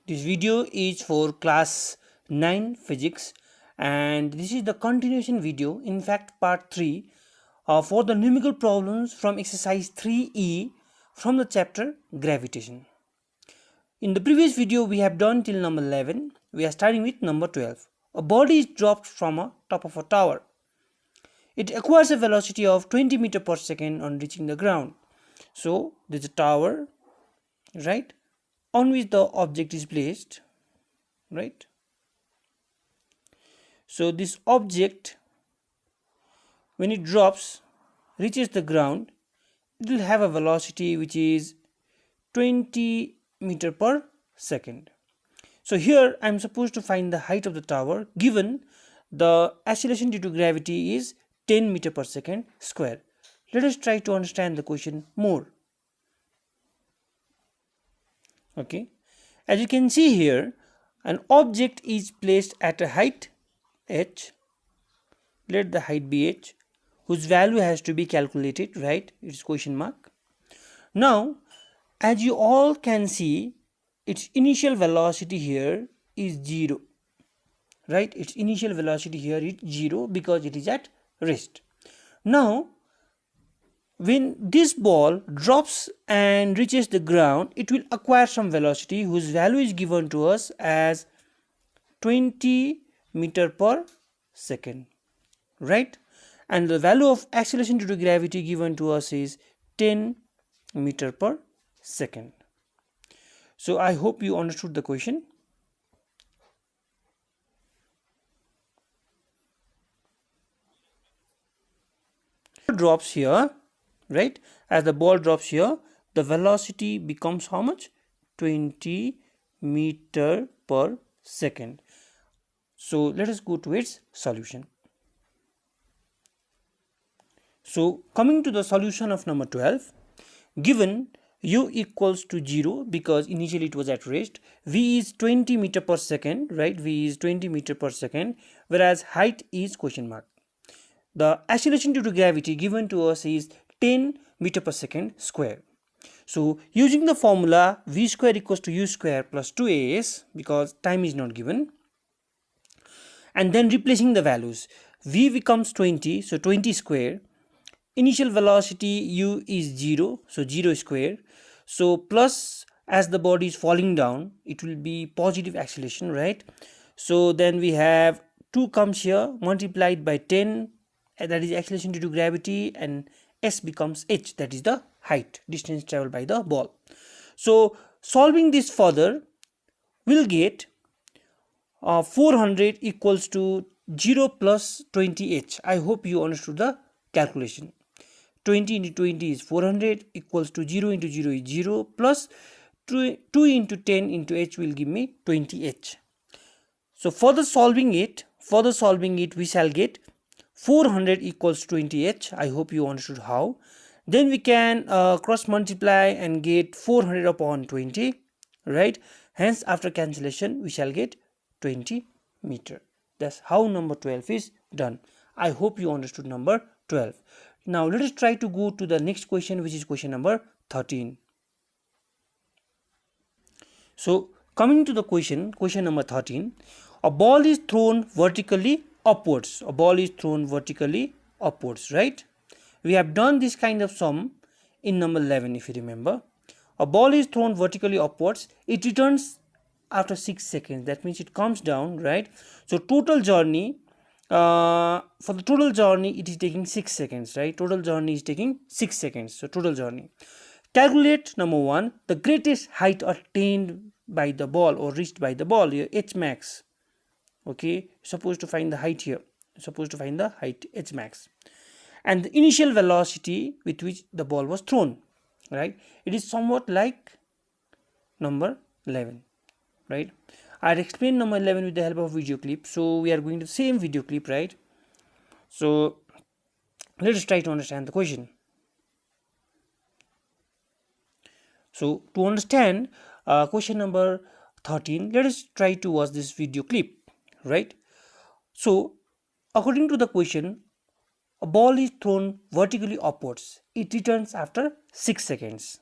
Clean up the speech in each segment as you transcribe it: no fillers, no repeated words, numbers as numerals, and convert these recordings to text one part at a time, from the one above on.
This video is for class 9 physics, and this is the continuation video, in fact part 3 for the numerical problems from exercise 3E from the chapter gravitation. In the previous video we have done till number 11. We are starting with number 12. A body is dropped from a top of a tower. It acquires a velocity of 20 meters per second on reaching the ground. So there is a tower, right, on which the object is placed, right? So this object, when it drops, reaches the ground, it will have a velocity which is 20 meters per second. So here I am supposed to find the height of the tower given the acceleration due to gravity is 10 meters per second square. Let us try to understand the question more. Okay, as you can see here, an object is placed at a height h. Let the height be h, whose value has to be calculated, right? It's question mark. Now, as you all can see, its initial velocity here is 0, right? Its initial velocity here is 0 because it is at rest. Now, when this ball drops and reaches the ground, it will acquire some velocity whose value is given to us as 20 meters per second, right? And the value of acceleration due to gravity given to us is 10 meters per second. So I hope you understood the question. Drops here, right? As the ball drops here, the velocity becomes how much? 20 meters per second. So let us go to its solution. So coming to the solution of number 12, given u equals to 0 because initially it was at rest, v is 20 meters per second, right? V is 20 meters per second, whereas height is question mark. The acceleration due to gravity given to us is 10 meters per second square. So using the formula v square equals to u square plus 2as, because time is not given, and then replacing the values, v becomes 20, so 20 square. Initial velocity u is 0, so 0 square. So plus, as the body is falling down, it will be positive acceleration, right? So then we have 2 comes here multiplied by 10, that is acceleration due to gravity, and s becomes h, that is the height, distance traveled by the ball. So solving this further, we'll get 400 equals to 0 plus 20h. I hope you understood the calculation. 20 into 20 is 400 equals to 0 into 0 is 0 plus 2 into 10 into h will give me 20h. So further solving it, we shall get 400 equals 20h. I hope you understood how. Then we can cross multiply and get 400 upon 20, right? Hence after cancellation we shall get 20 meter. That's how number 12 is done. I hope you understood number 12. Now let us try to go to the next question, which is question number 13. So coming to the question number 13, a ball is thrown vertically upwards. A ball is thrown vertically upwards, right? We have done this kind of sum in number 11, if you remember. A ball is thrown vertically upwards. It returns after 6 seconds. That means it comes down, right? So total journey, for the total journey it is taking 6 seconds, right? Total journey is taking 6 seconds. So total journey. Calculate number 1, the greatest height attained by the ball or reached by the ball, here h max. Okay, supposed to find the height here. Supposed to find the height h max. And the initial velocity with which the ball was thrown, right? It is somewhat like number 11, right? I had explained number 11 with the help of video clip, so we are going to the same video clip, right? So let us try to understand the question. So to understand question number 13, let us try to watch this video clip, right? So according to the question, a ball is thrown vertically upwards. It returns after 6 seconds.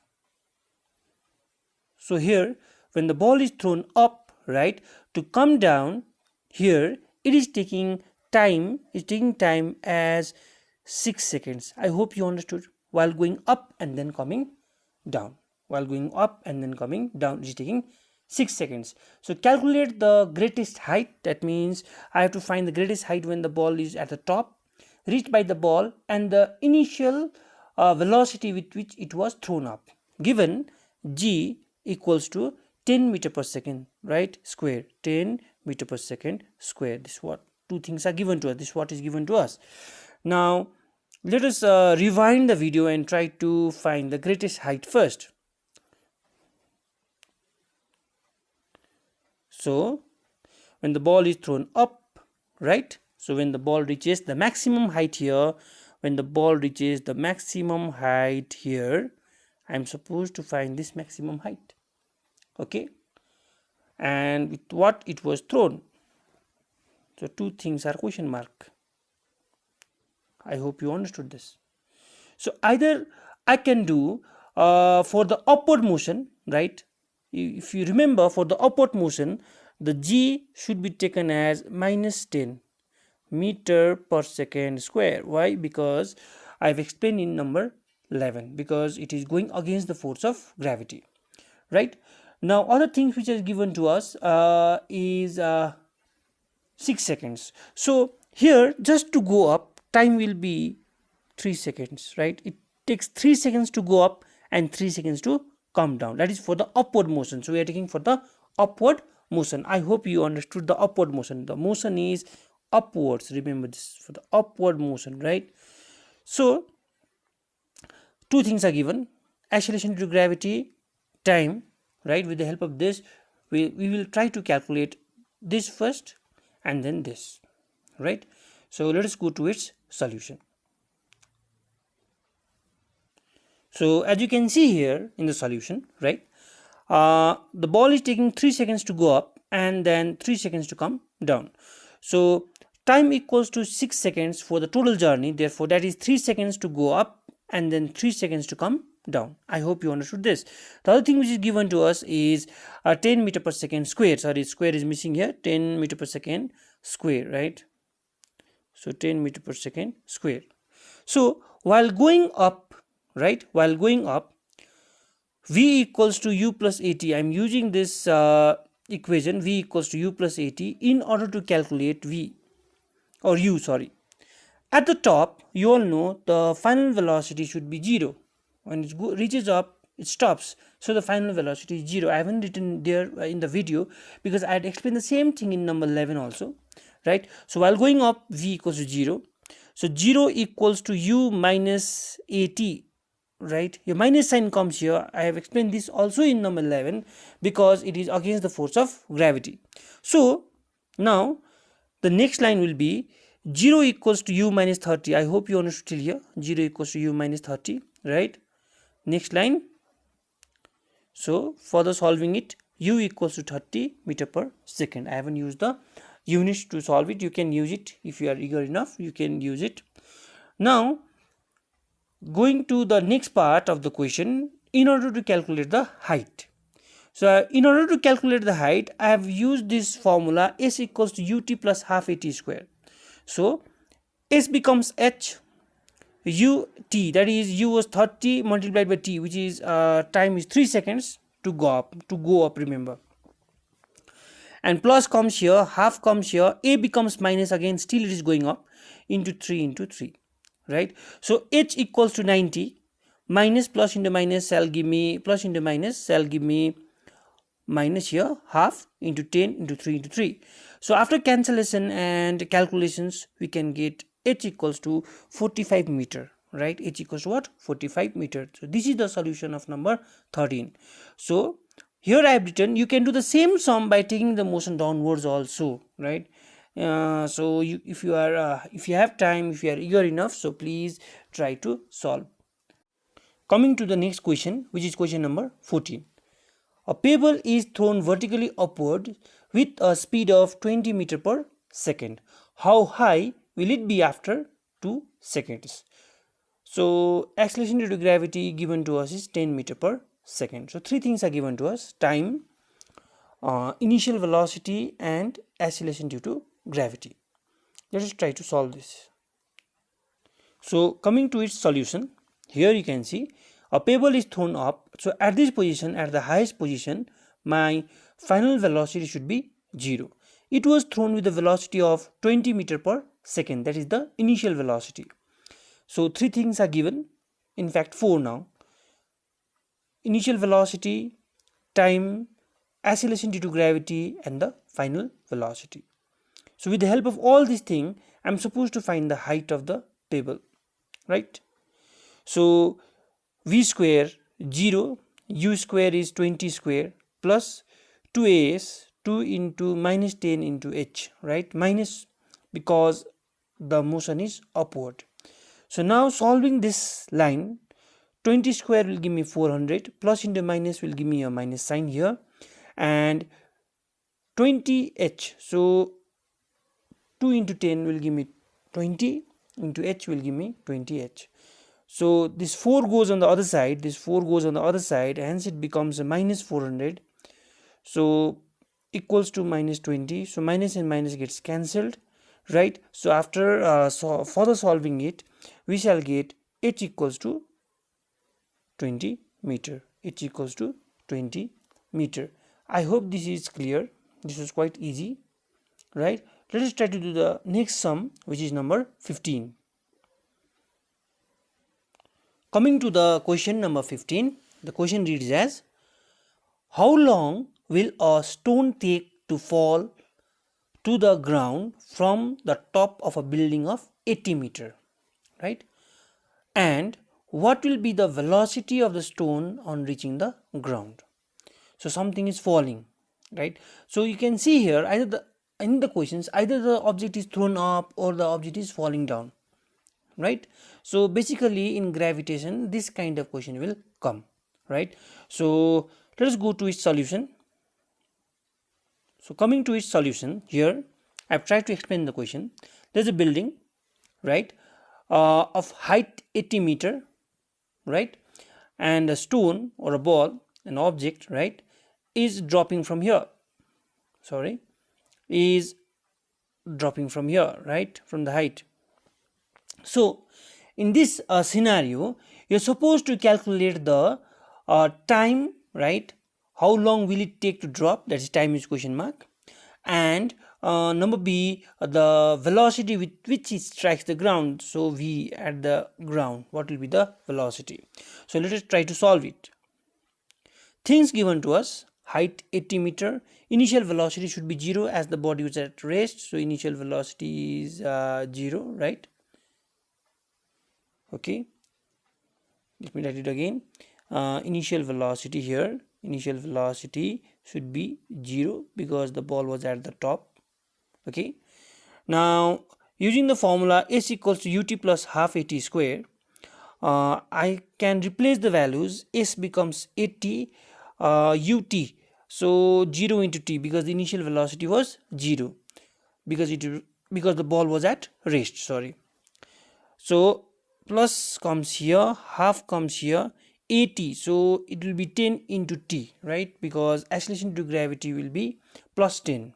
So here when the ball is thrown up, right, to come down here, it is taking time, as 6 seconds. I hope you understood. While going up and then coming down, it is taking 6 seconds. So calculate the greatest height. That means I have to find the greatest height when the ball is at the top, reached by the ball, and the initial velocity with which it was thrown up, given g equals to 10 meter per second, right, square, 10 meter per second square. This what two things are given to us. This what is given to us. Now let us rewind the video and try to find the greatest height first. So when the ball is thrown up, right, so when the ball reaches the maximum height here, I am supposed to find this maximum height, okay, and with what it was thrown. So two things are question mark. I hope you understood this. So either I can do for the upward motion, right, if you remember, for the upward motion the g should be taken as minus 10 meter per second square. Why? Because I've explained in number 11, because it is going against the force of gravity, right? Now other things which is given to us is 6 seconds. So here, just to go up, time will be 3 seconds, right? It takes 3 seconds to go up and 3 seconds to come down. That is for the upward motion. So we are taking for the upward motion. I hope you understood the upward motion. The motion is upwards. Remember this, for the upward motion, right? So two things are given: acceleration due to gravity, time, right? With the help of this, we will try to calculate this first and then this, right? So let us go to its solution. So as you can see here in the solution, right, the ball is taking 3 seconds to go up and then 3 seconds to come down. So time equals to 6 seconds for the total journey. Therefore that is 3 seconds to go up and then 3 seconds to come down. I hope you understood this. The other thing which is given to us is 10 meter per second square. Sorry, square is missing here. 10 meter per second square, right? So 10 meter per second square. So while going up, right, v equals to u plus at. I am using this equation, v equals to u plus at, in order to calculate u. At the top, you all know the final velocity should be 0. When it reaches up, it stops. So the final velocity is 0. I haven't written there in the video because I had explained the same thing in number 11 also, right? So while going up, v equals to 0. So 0 equals to u minus at, right? Your minus sign comes here. I have explained this also in number 11 because it is against the force of gravity. So now the next line will be 0 equals to u minus 30. I hope you understood till here. 0 equals to u minus 30, right? Next line. So further solving it, u equals to 30 meter per second. I haven't used the units to solve it. You can use it if you are eager enough. You can use it. Now going to the next part of the question, in order to calculate the height. So in order to calculate the height, I have used this formula, s equals to ut plus half at square. So s becomes h, ut, that is u was 30 multiplied by t, which is time is 3 seconds to go up, remember, and plus comes here, half comes here, a becomes minus, again still it is going up, into 3, right? So h equals to 90, minus plus into minus shall give me minus here, half into 10 into 3 into 3. So after cancellation and calculations, we can get h equals to 45 meter, right? H equals to what? 45 meter. So this is the solution of number 13. So here I have written, you can do the same sum by taking the motion downwards also, right? So if you have time, if you are eager enough, so please try to solve. Coming to the next question, which is question number 14. A pebble is thrown vertically upward with a speed of 20 meter per second. How high will it be after 2 seconds? So acceleration due to gravity given to us is 10 meter per second. So three things are given to us: time, initial velocity and acceleration due to gravity. Let us try to solve this. So coming to its solution, here you can see a pebble is thrown up. So at this position, at the highest position, my final velocity should be 0. It was thrown with a velocity of 20 meter per second. That is the initial velocity. So three things are given, in fact 4 now: initial velocity, time, acceleration due to gravity, and the final velocity. So with the help of all these things, I am supposed to find the height of the pebble, right? So v square 0, u square is 20 square plus 2as, 2 into minus 10 into h, right? Minus because the motion is upward. So now solving this line, 20 square will give me 400, plus into minus will give me a minus sign here, and 20h, so 2 into 10 will give me 20, into h will give me 20h. So this 4 goes on the other side, this 4 goes on the other side, hence it becomes a minus 400, so equals to minus 20. So minus and minus gets cancelled, right? So after further solving it, we shall get h equals to 20 meter. H equals to 20 meter. I hope this is clear. This was quite easy, right? Let us try to do the next sum, which is number 15. Coming to the question number 15, the question reads as: how long will a stone take to fall to the ground from the top of a building of 80 meter, right? And what will be the velocity of the stone on reaching the ground? So something is falling, right? So you can see here, in the questions, either the object is thrown up or the object is falling down, right? So basically in gravitation, this kind of question will come, right? So let us go to its solution. So coming to its solution, here I have tried to explain the question. There's a building, right, of height 80 meter, right, and a stone or a ball, an object, right, is dropping from here, is dropping from here, right, from the height. So in this scenario, you're supposed to calculate the time, right? How long will it take to drop? That is time is question mark. And number B, the velocity with which it strikes the ground. So V at the ground, what will be the velocity? So let us try to solve it. Things given to us: height 80 meter, initial velocity should be 0 as the body was at rest. So initial velocity is 0, right? Okay, let me write it again. Initial velocity here, initial velocity should be 0 because the ball was at the top. Okay, now using the formula s equals to ut plus half at square, I can replace the values. S becomes 80 ut, so 0 into t, because the initial velocity was 0 because the ball was at rest, so plus comes here, half comes here, 80, so it will be 10 into t, right, because acceleration due to gravity will be plus 10,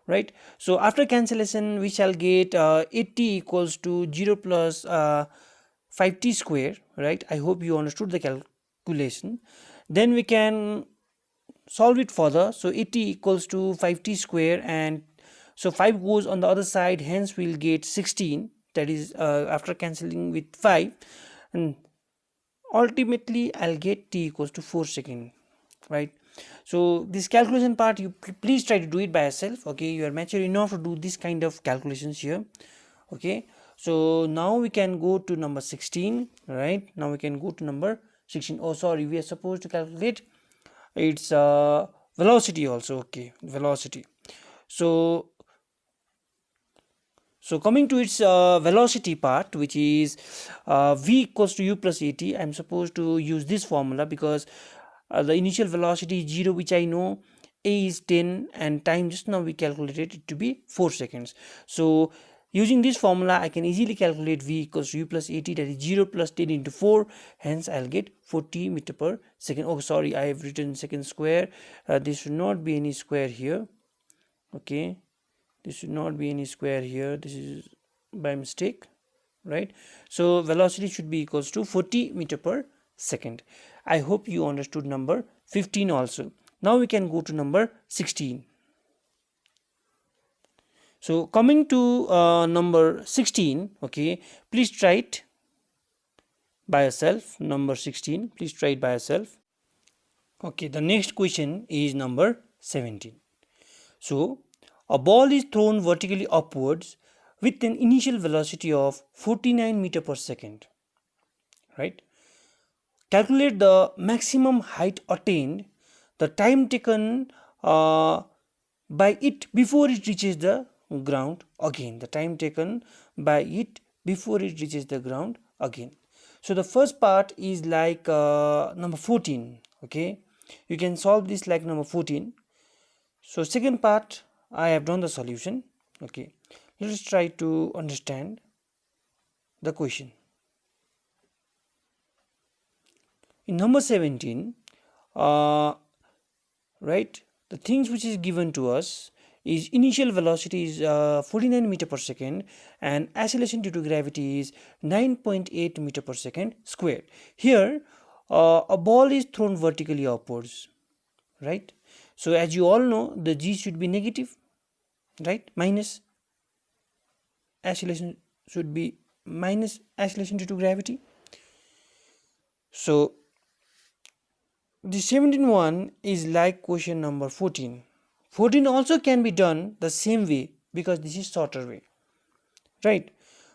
right? So after cancellation we shall get 80 equals to 0 plus 5t square, right? I hope you understood the calculation. Then we can solve it further. So 80 equals to 5t square, and so 5 goes on the other side, hence we'll get 16, that is after cancelling with 5, and ultimately I'll get t equals to 4 seconds, right? So this calculation part, you please try to do it by yourself, okay? You are mature enough to do this kind of calculations here, okay? So now we can go to number 16, right? Now we can go to number 16. Oh sorry, we are supposed to calculate its velocity also, okay, velocity. So coming to its velocity part, which is v equals to u plus at, I am supposed to use this formula because the initial velocity is 0, which I know, a is 10, and time just now we calculated it to be 4 seconds. So Using this formula, I can easily calculate V equals to U plus AT, that is 0 plus 10 into 4. Hence, I'll get 40 meter per second. Oh, sorry, I have written second square. This should not be any square here. Okay, this should not be any square here. This is by mistake, right? So, velocity should be equals to 40 meter per second. I hope you understood number 15 also. Now, we can go to number 16. So coming to number 16, okay, please try it by yourself. Number 16, please try it by yourself. Okay, the next question is number 17. So a ball is thrown vertically upwards with an initial velocity of 49 meter per second, right? Calculate the maximum height attained, the time taken by it before it reaches the ground again, the time taken by it before it reaches the ground again. So the first part is like number 14. Okay, you can solve this like number 14. So second part, I have done the solution. Okay, let us try to understand the question. In number 17, right, the things which is given to us is initial velocity is 49 meter per second and acceleration due to gravity is 9.8 meter per second squared. Here a ball is thrown vertically upwards, right? So as you all know, the g should be negative, right? Minus acceleration should be minus acceleration due to gravity. So the 17 one is like question number 14. 14 also can be done the same way because this is shorter way, right?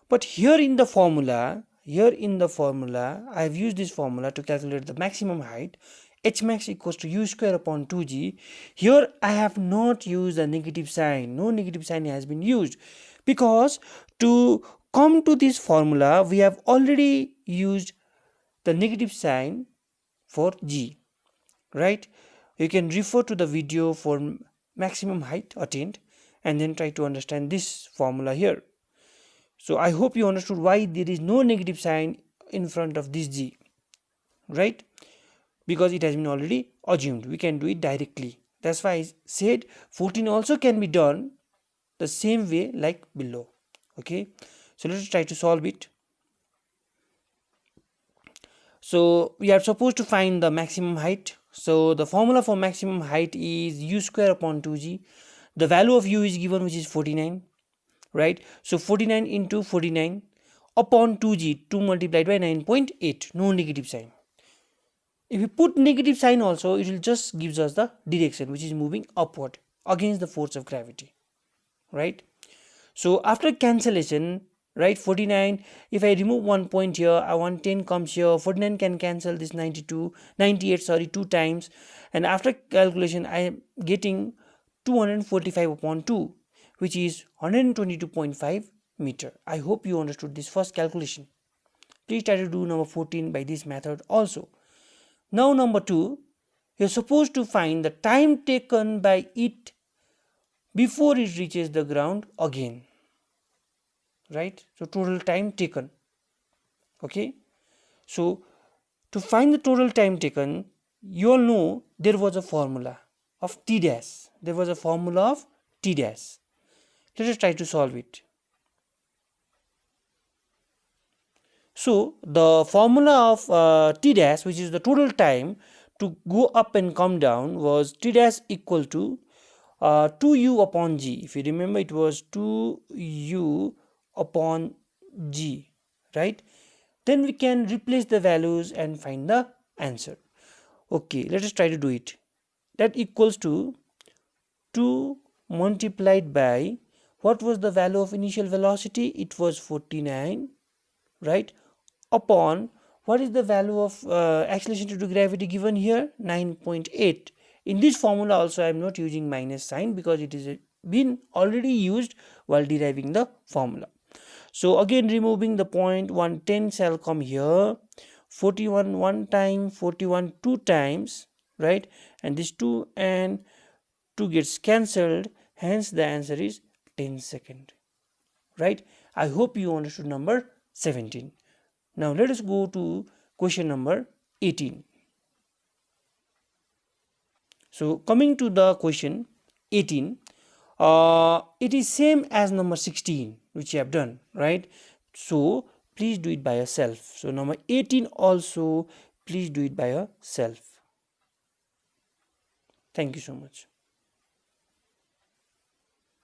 But here in the formula, I have used this formula to calculate the maximum height. H max equals to U square upon 2G. Here I have not used a negative sign. No negative sign has been used because to come to this formula, we have already used the negative sign for G, right? You can refer to the video for maximum height attained and then try to understand this formula here. So I hope you understood why there is no negative sign in front of this G, right? Because it has been already assumed. We can do it directly. That's why I said 14 also can be done the same way like below. Okay, so let's try to solve it. So we are supposed to find the maximum height. So the formula for maximum height is U square upon 2G. The value of U is given, which is 49, right? So 49 into 49 upon 2G, 2 multiplied by 9.8, no negative sign. If you put negative sign also, it will just gives us the direction, which is moving upward against the force of gravity, right? So after cancellation, right, 49, if I remove 1 point here, 110 comes here, 49 can cancel this 98 sorry, 2 times, and after calculation I am getting 245 upon 2, which is 122.5 meter. I hope you understood this first calculation. Please try to do number 14 by this method also. Now number 2, you are supposed to find the time taken by it before it reaches the ground again, right? So total time taken. Okay, so to find the total time taken, you all know there was a formula of T dash. There was a formula of T dash. Let us try to solve it. So the formula of T dash, which is the total time to go up and come down, was T dash equal to 2U upon G. If you remember, it was 2U upon G, right? Then we can replace the values and find the answer. Okay, let us try to do it. That equals to 2 multiplied by, what was the value of initial velocity? It was 49, right? Upon, what is the value of acceleration due to gravity given here? 9.8. In this formula also I am not using minus sign because it is been already used while deriving the formula. So again, removing the point, 110 shall come here, 41 one time, 41 two times, right? And this 2 and 2 gets cancelled, hence the answer is 10 second. right? I hope you understood number 17. Now let us go to question number 18. So coming to the question 18, it is same as number 16 which you have done, right? So please do it by yourself. So number 18 also, please do it by yourself. Thank you so much.